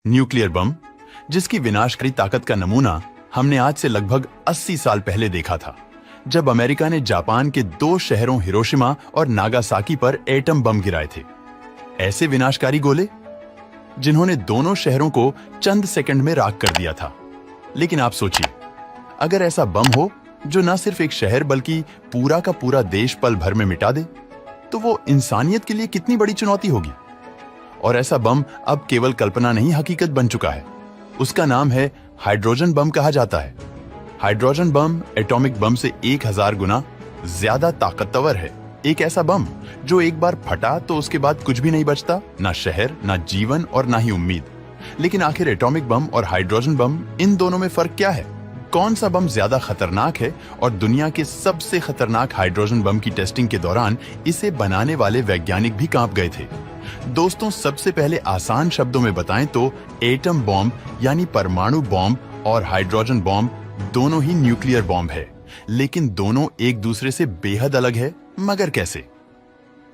Nuclear bomb, जिसकी विनाशकारी ताकत का नमूना हमने आज से लगभग 80 साल पहले देखा था, जब अमेरिका ने जापान के दो शहरों हिरोशिमा और नागासाकी पर एटम बम गिराए थे। ऐसे विनाशकारी गोले जिन्होंने दोनों शहरों को चंद सेकंड में राख कर दिया था। लेकिन आप सोचिए, अगर ऐसा बम हो जो न सिर्फ एक शहर बल्कि पूरा का पूरा देश पल भर में मिटा दे, तो वो इंसानियत के लिए कितनी बड़ी चुनौती होगी। और ऐसा बम अब केवल कल्पना नहीं, हकीकत बन चुका है। उसका नाम है हाइड्रोजन बम कहा जाता है। हाइड्रोजन बम एटॉमिक बम से 1000 गुना ज्यादा ताकतवर है। एक ऐसा बम जो एक बार फटा तो उसके बाद कुछ भी नहीं बचता, ना शहर, ना जीवन और ना ही उम्मीद। लेकिन आखिर एटॉमिक बम और हाइड्रोजन बम, इन दोनों में फर्क क्या है? कौन सा बम ज्यादा खतरनाक है? और दुनिया के सबसे खतरनाक हाइड्रोजन बम की टेस्टिंग के दौरान इसे बनाने वाले वैज्ञानिक भी कांप गए थे। दोस्तों, सबसे पहले आसान शब्दों में बताएं तो एटम बॉम्ब यानी परमाणु बॉम्ब और हाइड्रोजन बॉम्ब दोनों ही न्यूक्लियर बॉम्ब है, लेकिन दोनों एक दूसरे से बेहद अलग है। मगर कैसे?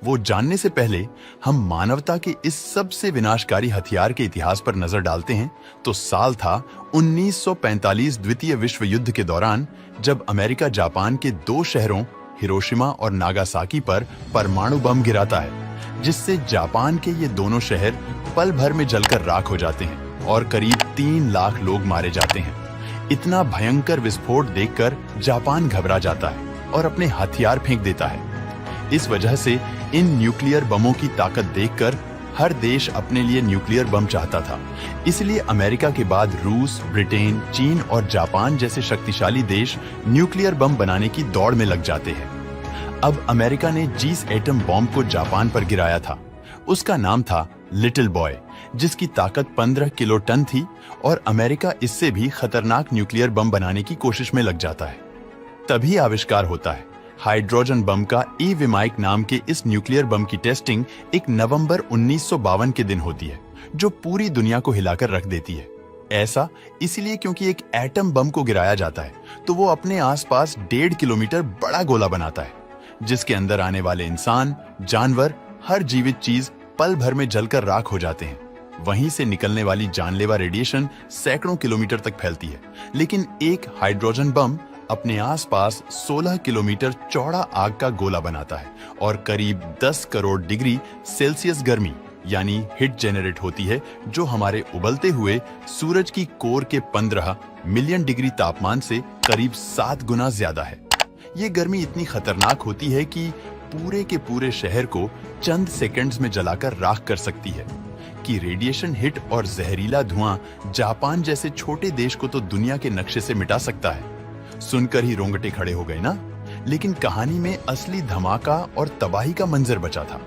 वो जानने से पहले हम मानवता के इस सबसे विनाशकारी हथियार के इतिहास पर नजर डालते हैं। तो साल था 1945, द्वितीय विश्व युद्ध के दौरान, जब अमेरिका जापान के दो शहरों हिरोशिमा और नागासाकी पर परमाणु बम गिराता है, जिससे जापान के ये दोनों शहर पल भर में जलकर राख हो जाते हैं और करीब 3 लाख लोग मारे जाते हैं। इतना भयंकर विस्फोट देखकर जापान घबरा जाता है और अपने हथियार फेंक देता है। इस वजह से इन न्यूक्लियर बमों की ताकत देखकर हर देश अपने लिए न्यूक्लियर बम चाहता था। इसलिए अमेरिका के बाद रूस, ब्रिटेन, चीन और जापान जैसे शक्तिशाली देश न्यूक्लियर बम बनाने की दौड़ में लग जाते हैं। अब अमेरिका ने जिस एटम बॉम्ब को जापान पर गिराया था, उसका नाम था लिटिल बॉय, जिसकी ताकत 15 किलोटन थी, और अमेरिका इससे भी खतरनाक न्यूक्लियर बम बनाने की कोशिश में लग जाता है। तभी आविष्कार होता है हाइड्रोजन बम का। ईविमाइक नाम के इस न्यूक्लियर बम की टेस्टिंग 1 नवंबर 1952 के दिन होती है, जो पूरी दुनिया को हिलाकर रख देती है। ऐसा इसलिए क्योंकि एक एटम बम को गिराया जाता है तो वो अपने आसपास 1.5 किलोमीटर बड़ा गोला बनाता है, जिसके अंदर आने वाले इंसान, जानवर, हर जीवित चीज पल भर में जलकर राख हो जाते हैं। वहीं से निकलने वाली जानलेवा रेडिएशन सैकड़ों किलोमीटर तक फैलती है। लेकिन एक हाइड्रोजन बम अपने आसपास 16 किलोमीटर चौड़ा आग का गोला बनाता है और करीब 10 करोड़ डिग्री सेल्सियस गर्मी यानी हीट जेनरेट होती है, जो हमारे उबलते हुए सूरज की कोर के 15 मिलियन डिग्री तापमान से करीब 7 गुना ज्यादा है। ये गर्मी इतनी खतरनाक होती है कि पूरे के पूरे शहर को चंद सेकंड्स में जलाकर राख कर सकती है। कि रेडिएशन हिट और जहरीला धुआं जापान जैसे छोटे देश को तो दुनिया के नक्शे से मिटा सकता है। सुनकर ही रोंगटे खड़े हो गए ना? लेकिन कहानी में असली धमाका और तबाही का मंजर बचा था।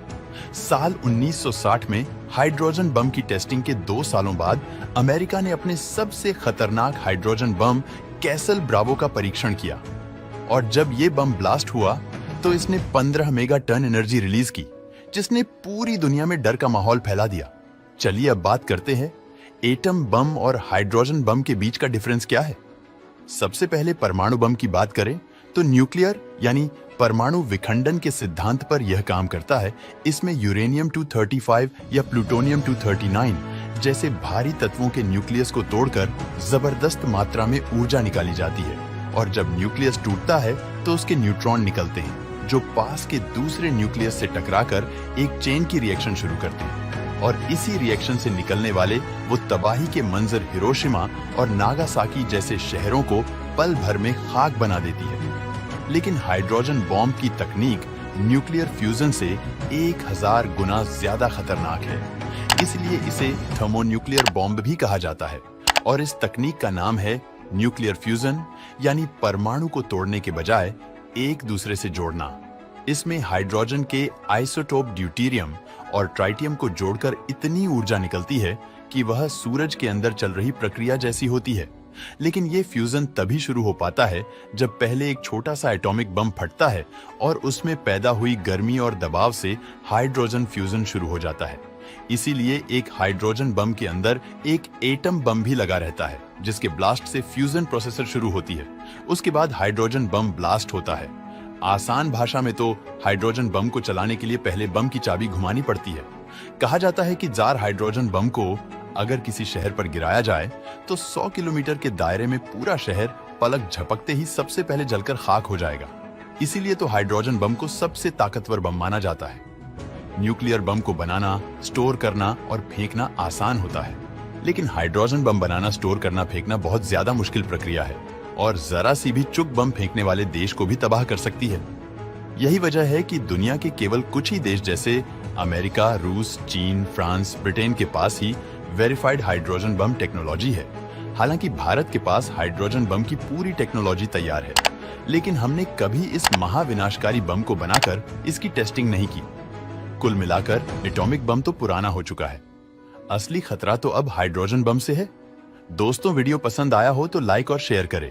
साल 1960 में हाइड्रोजन बम की टेस्टिंग के 2 सालों बाद अमेरिका ने अपने सबसे खतरनाक हाइड्रोजन बम कैसल ब्रावो का परीक्षण किया। और जब ये बम ब्लास्ट हुआ तो इसने 15 मेगा टन एनर्जी रिलीज की, जिसने पूरी दुनिया में डर का माहौल फैला दिया। चलिए अब बात करते हैं एटम बम और हाइड्रोजन बम के बीच का डिफरेंस क्या है। सबसे पहले परमाणु बम की बात करें तो न्यूक्लियर यानी परमाणु विखंडन के सिद्धांत पर यह काम करता है। इसमें यूरेनियम 235 या प्लूटोनियम 239 जैसे भारी तत्वों के न्यूक्लियस को तोड़कर जबरदस्त मात्रा में ऊर्जा निकाली जाती है, और जब न्यूक्लियस टूटता है तो उसके न्यूट्रॉन निकलते हैं, जो पास के दूसरे न्यूक्लियस से टकराकर एक चेन की रिएक्शन शुरू करते हैं। और इसी रिएक्शन से निकलने वाले वो तबाही के मंजर हिरोशिमा और नागासाकी जैसे शहरों को पल भर में खाक बना देती है। लेकिन हाइड्रोजन बॉम्ब की तकनीक न्यूक्लियर फ्यूजन से 1000 गुना ज्यादा खतरनाक है। इसलिए इसे थर्मोन्यूक्लियर बॉम्ब भी कहा जाता है। और इस तकनीक का नाम है न्यूक्लियर फ्यूजन, यानी परमाणु को तोड़ने के बजाय एक दूसरे से जोड़ना। इसमें हाइड्रोजन के आइसोटोप ड्यूटेरियम और ट्राइटियम को जोड़कर इतनी ऊर्जा निकलती है कि वह सूरज के अंदर चल रही प्रक्रिया जैसी होती है। लेकिन ये फ्यूजन तभी शुरू हो पाता है जब पहले एक छोटा सा एटॉमिक बम फटता है और उसमें पैदा हुई गर्मी और दबाव से हाइड्रोजन फ्यूजन शुरू हो जाता है। इसीलिए एक हाइड्रोजन बम के अंदर एक एटम बम भी लगा रहता है, जिसके ब्लास्ट से फ्यूजन प्रोसेसर शुरू होती है। उसके बाद हाइड्रोजन बम ब्लास्ट होता है। आसान भाषा में तो हाइड्रोजन बम को चलाने के लिए पहले बम की चाबी घुमानी पड़ती है। कहा जाता है कि जार हाइड्रोजन बम को अगर किसी शहर पर गिराया जाए तो 100 किलोमीटर के दायरे में पूरा शहर पलक झपकते ही सबसे पहले जलकर खाक हो जाएगा। इसीलिए तो हाइड्रोजन बम को सबसे ताकतवर बम माना जाता है। न्यूक्लियर बम को बनाना, स्टोर करना और फेंकना आसान होता है, लेकिन हाइड्रोजन बम बनाना, स्टोर करना, फेंकना बहुत ज्यादा मुश्किल प्रक्रिया है और जरा सी भी चूक बम फेंकने वाले देश को भी तबाह कर सकती है। यही वजह है कि दुनिया के केवल कुछ ही देश जैसे अमेरिका, रूस, चीन, फ्रांस, ब्रिटेन के पास ही वेरीफाइड हाइड्रोजन बम टेक्नोलॉजी है। हालांकि भारत के पास हाइड्रोजन बम की पूरी टेक्नोलॉजी तैयार है, लेकिन हमने कभी इस महाविनाशकारी बम को बनाकर इसकी टेस्टिंग नहीं की। कुल मिलाकर एटॉमिक बम तो पुराना हो चुका है, असली खतरा तो अब हाइड्रोजन बम से है। दोस्तों, वीडियो पसंद आया हो तो लाइक और शेयर करें।